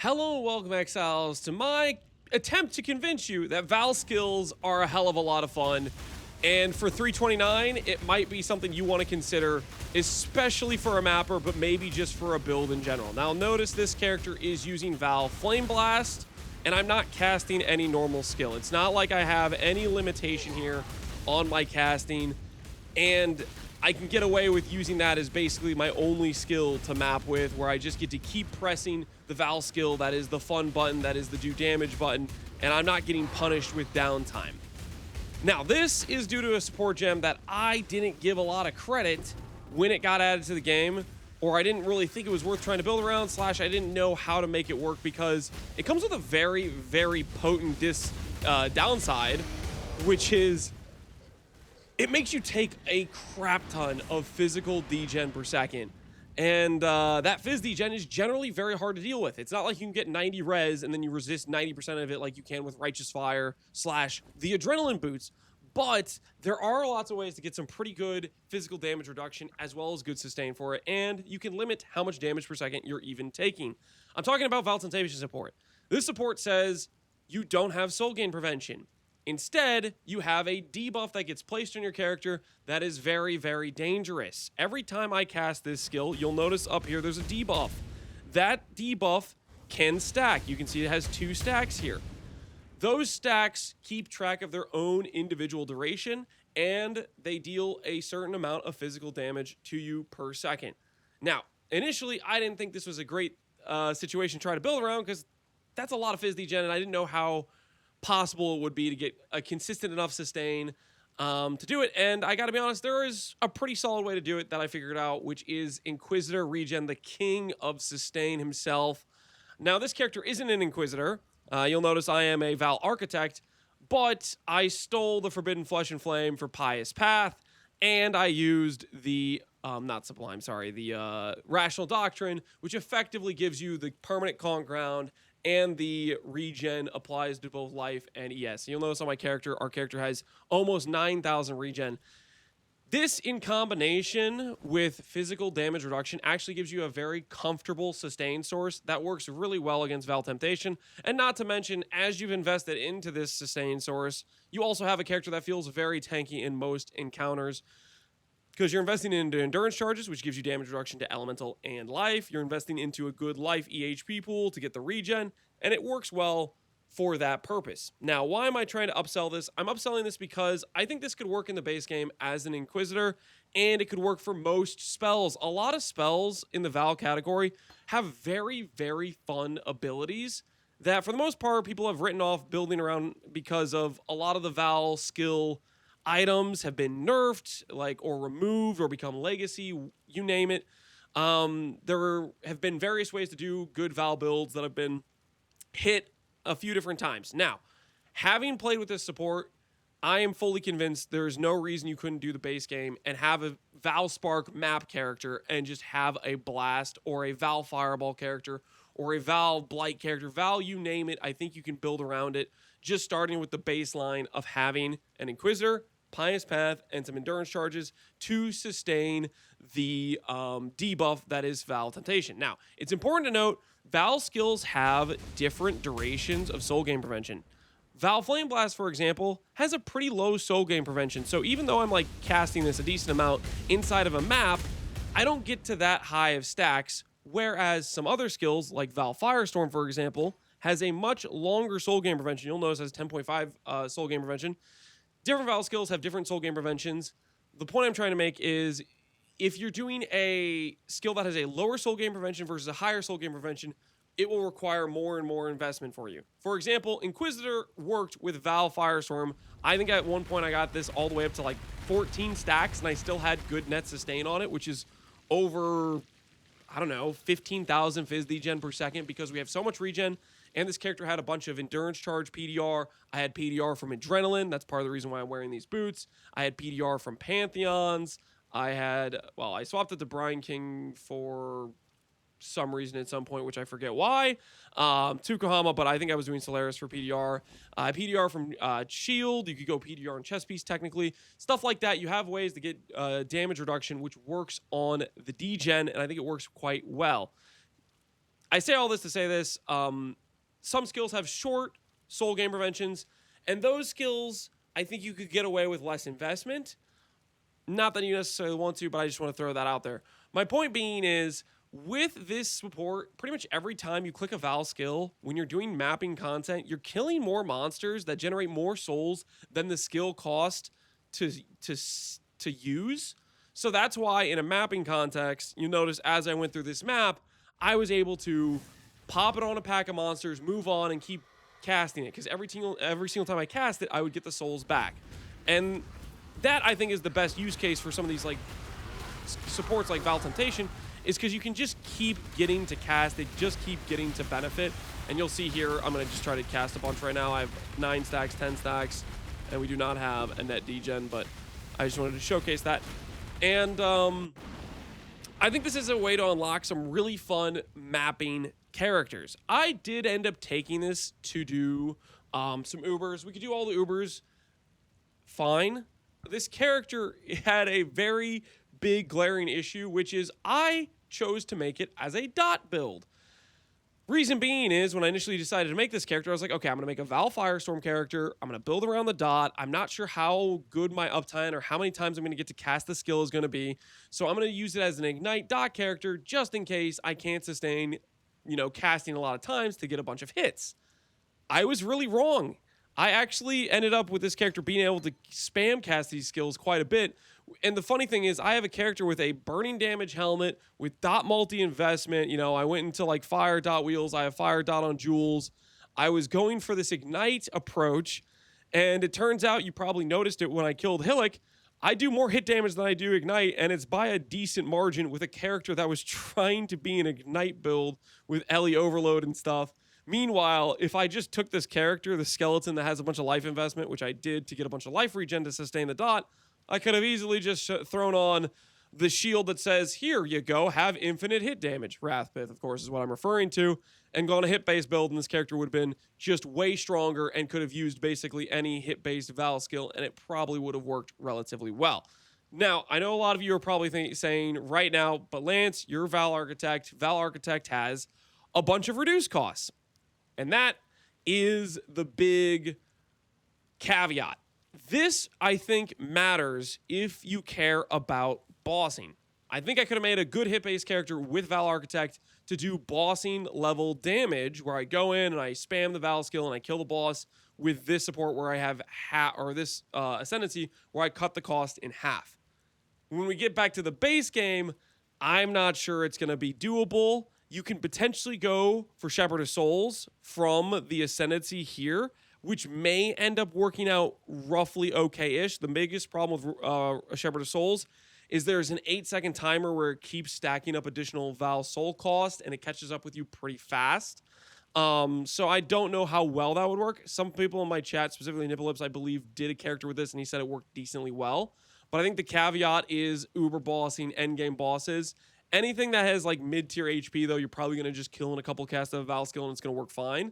Hello and welcome, Exiles, to my attempt to convince you that Vaal skills are a hell of a lot of fun. And for 329, it might be something you want to consider, especially for a mapper, but maybe just for a build in general. Now, notice this character is using Vaal Flame Blast, and I'm not casting any normal skill. It's not like I have any limitation here on my casting, and I can get away with using that as basically my only skill to map with, where I just get to keep pressing the Vaal skill, that is the fun button, that is the do damage button, and I'm not getting punished with downtime. Now, this is due to a support gem that I didn't give a lot of credit when it got added to the game, or I didn't really think it was worth trying to build around, / I didn't know how to make it work, because it comes with a very, very potent downside, which is it makes you take a crap ton of physical degen per second. And that phys degen is generally very hard to deal with. It's not like you can get 90 res and then you resist 90% of it like you can with Righteous Fire / the Adrenaline Boots. But there are lots of ways to get some pretty good physical damage reduction as well as good sustain for it. And you can limit how much damage per second you're even taking. I'm talking about Vaal Temptation support. This support says you don't have soul gain prevention. Instead, you have a debuff that gets placed on your character that is very, very dangerous. Every time I cast this skill, you'll notice up here there's a debuff. That debuff can stack. You can see it has 2 stacks here. Those stacks keep track of their own individual duration, and they deal a certain amount of physical damage to you per second. Now, initially, I didn't think this was a great situation to try to build around, because that's a lot of phys degen, and I didn't know how possible it would be to get a consistent enough sustain to do it. And I gotta be honest, there is a pretty solid way to do it that I figured out, which is Inquisitor Regen, the king of sustain himself. Now, this character isn't an Inquisitor. You'll notice I am a Vaal Architect, but I stole the Forbidden Flesh and Flame for Pious Path, and I used the not Sublime, sorry, the Rational Doctrine, which effectively gives you the permanent Calm Ground, and the regen applies to both life and ES. You'll notice on my character, our character has almost 9,000 regen. This, in combination with physical damage reduction, actually gives you a very comfortable sustain source that works really well against Vaal Temptation. And not to mention, as you've invested into this sustain source, you also have a character that feels very tanky in most encounters, because you're investing into endurance charges, which gives you damage reduction to elemental and life. You're investing into a good life EHP pool to get the regen, and it works well for that purpose. Now, why am I trying to upsell this? I'm upselling this because I think this could work in the base game as an Inquisitor, and it could work for most spells. A lot of spells in the Vaal category have very, very fun abilities that, for the most part, people have written off building around because of a lot of the Vaal skill items have been nerfed, or removed, or become legacy, you name it. There have been various ways to do good Vaal builds that have been hit a few different times. Now, having played with this support, I am fully convinced there's no reason you couldn't do the base game and have a Vaal Spark map character and just have a blast, or a Vaal Fireball character, or a Vaal Blight character. Vaal, you name it, I think you can build around it, just starting with the baseline of having an Inquisitor, Pious Path, and some endurance charges to sustain the debuff that is Vaal Temptation. Now, it's important to note, Vaal skills have different durations of soul gain prevention. Vaal Flame Blast, for example, has a pretty low soul gain prevention, so even though I'm casting this a decent amount inside of a map, I don't get to that high of stacks, whereas some other skills, like Vaal Firestorm, for example, has a much longer soul gain prevention. You'll notice it has 10.5 soul gain prevention. Different Vaal skills have different soul gain preventions. The point I'm trying to make is, if you're doing a skill that has a lower soul gain prevention versus a higher soul gain prevention, it will require more and more investment for you. For example, Inquisitor worked with Vaal Firestorm. I think at one point I got this all the way up to 14 stacks, and I still had good net sustain on it, which is over, 15,000 phys degen per second, because we have so much regen. And this character had a bunch of endurance charge PDR. I had PDR from Adrenaline. That's part of the reason why I'm wearing these boots. I had PDR from Pantheons. I swapped it to Brian King for some reason at some point, which I forget why. Tukahama, but I think I was doing Solaris for PDR. PDR from Shield. You could go PDR on Chess Piece, technically. Stuff like that. You have ways to get damage reduction, which works on the degen, and I think it works quite well. I say all this to say this. Some skills have short soul gain preventions, and those skills, I think you could get away with less investment. Not that you necessarily want to, but I just want to throw that out there. My point being is, with this support, pretty much every time you click a Vaal skill, when you're doing mapping content, you're killing more monsters that generate more souls than the skill cost to use. So that's why in a mapping context, you notice as I went through this map, I was able to pop it on a pack of monsters, move on, and keep casting it. Because every single time I cast it, I would get the souls back. And that, I think, is the best use case for some of these like supports like Vaal Temptation, is because you can just keep getting to cast, they just keep getting to benefit. And you'll see here, I'm going to just try to cast a bunch right now. I have 9 stacks, 10 stacks, and we do not have a net degen, but I just wanted to showcase that. And I think this is a way to unlock some really fun mapping characters. I did end up taking this to do some Ubers. We could do all the Ubers fine. This character had a very big glaring issue, which is I chose to make it as a dot build. Reason being is when I initially decided to make this character, I was like, okay, I'm going to make a Vaal Firestorm character. I'm going to build around the dot. I'm not sure how good my uptime or how many times I'm going to get to cast the skill is going to be. So I'm going to use it as an ignite dot character just in case I can't sustain, casting a lot of times to get a bunch of hits. I was really wrong. I actually ended up with this character being able to spam cast these skills quite a bit. And the funny thing is, I have a character with a burning damage helmet with dot multi investment. I went into like fire dot wheels. I have fire dot on jewels. I was going for this ignite approach. And it turns out, you probably noticed it when I killed Hillock, I do more hit damage than I do ignite. And it's by a decent margin with a character that was trying to be an ignite build with Ellie overload and stuff. Meanwhile, if I just took this character, the skeleton that has a bunch of life investment, which I did to get a bunch of life regen to sustain the dot, I could have easily just thrown on the shield that says, here you go, have infinite hit damage. Wrathpith, of course, is what I'm referring to. And gone a hit-based build, and this character would have been just way stronger and could have used basically any hit-based Vaal skill, and it probably would have worked relatively well. Now, I know a lot of you are probably saying right now, but Lance, you're Vaal Architect. Vaal Architect has a bunch of reduced costs. And that is the big caveat. This, I think, matters if you care about bossing. I think I could have made a good hit-based character with Vaal Architect to do bossing level damage, where I go in and I spam the Vaal skill and I kill the boss with this support where I have this ascendancy where I cut the cost in half. When we get back to the base game, I'm not sure it's going to be doable. You can potentially go for Shepherd of Souls from the ascendancy here, which may end up working out roughly okay-ish. The biggest problem with a Shepherd of Souls is there's an 8-second timer where it keeps stacking up additional Vaal soul cost, and it catches up with you pretty fast. So I don't know how well that would work. Some people in my chat, specifically Nippolips, I believe, did a character with this, and he said it worked decently well. But I think the caveat is uber bossing endgame bosses. Anything that has like mid-tier HP, though, you're probably going to just kill in a couple casts of a Vaal skill and it's going to work fine.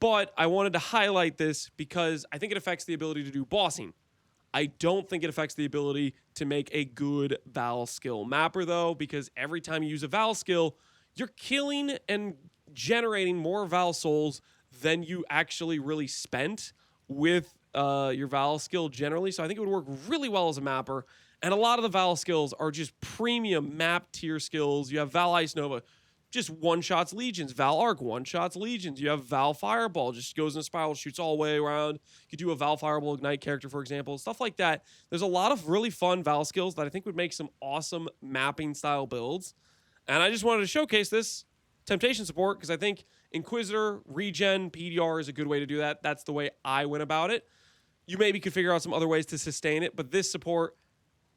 But I wanted to highlight this because I think it affects the ability to do bossing. I don't think it affects the ability to make a good Vaal skill mapper, though, because every time you use a Vaal skill, you're killing and generating more Vaal souls than you actually really spent with your Vaal skill generally. So I think it would work really well as a mapper. And a lot of the Vaal skills are just premium map tier skills. You have Vaal Ice Nova, just one-shots Legions. Vaal Arc, one-shots Legions. You have Vaal Fireball, just goes in a spiral, shoots all the way around. You could do a Vaal Fireball Ignite character, for example. Stuff like that. There's a lot of really fun Vaal skills that I think would make some awesome mapping style builds. And I just wanted to showcase this Temptation support because I think Inquisitor, Regen, PDR is a good way to do that. That's the way I went about it. You maybe could figure out some other ways to sustain it, but this support,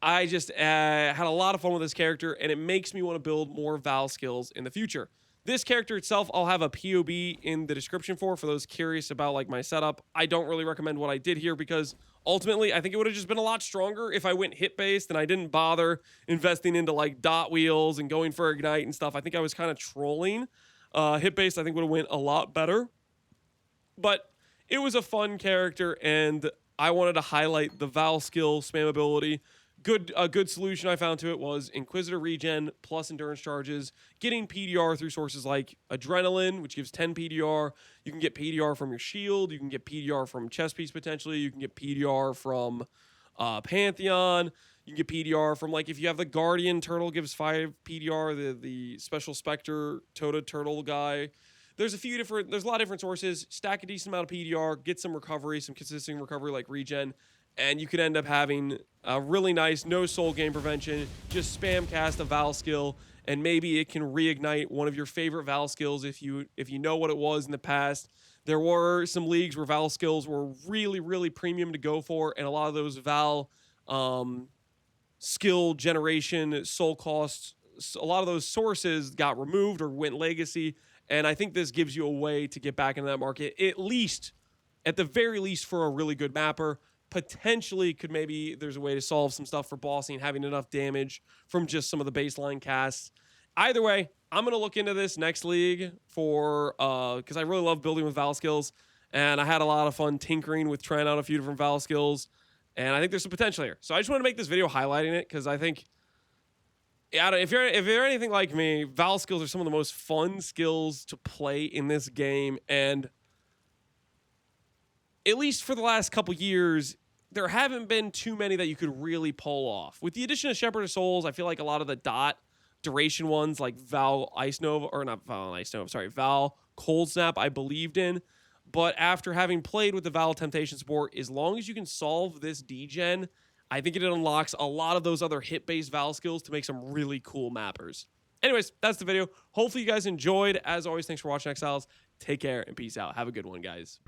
I just had a lot of fun with this character, and it makes me want to build more Vaal skills in the future. This character itself, I'll have a POB in the description for those curious about like my setup. I don't really recommend what I did here because ultimately I think it would have just been a lot stronger if I went hit-based and I didn't bother investing into like dot wheels and going for ignite and stuff. I think I was kind of trolling. Hit-based I think would have went a lot better. But it was a fun character, and I wanted to highlight the Vaal skill spam ability A good solution I found to it was Inquisitor regen plus endurance charges, getting PDR through sources like Adrenaline, which gives 10 PDR. You can get PDR from your shield. You can get PDR from chest piece potentially. You can get PDR from Pantheon. You can get PDR from, like, if you have the Guardian Turtle, gives 5 PDR, the Special Spectre Tota Turtle guy. There's a lot of different sources. Stack a decent amount of PDR, get some recovery, some consistent recovery like regen, and you could end up having a really nice no soul game prevention. Just spam cast a Vaal skill, and maybe it can reignite one of your favorite Vaal skills if you know what it was in the past. There were some leagues where Vaal skills were really, really premium to go for, and a lot of those Vaal skill generation, soul costs, a lot of those sources got removed or went legacy, and I think this gives you a way to get back into that market, at the very least, for a really good mapper. Potentially maybe there's a way to solve some stuff for bossing and having enough damage from just some of the baseline casts. Either way, I'm going to look into this next league for because I really love building with Vaal skills, and I had a lot of fun tinkering with trying out a few different Vaal skills, and I think there's some potential here. So I just want to make this video highlighting it because I think, if you're anything like me, Vaal skills are some of the most fun skills to play in this game, and at least for the last couple years, there haven't been too many that you could really pull off. With the addition of Shepherd of Souls, I feel like a lot of the dot duration ones, like Vaal Ice Nova, or not Vaal Ice Nova, sorry, Vaal Cold Snap, I believed in. But after having played with the Vaal Temptation support, as long as you can solve this degen, I think it unlocks a lot of those other hit-based Vaal skills to make some really cool mappers. Anyways, that's the video. Hopefully you guys enjoyed. As always, thanks for watching, Exiles. Take care and peace out. Have a good one, guys.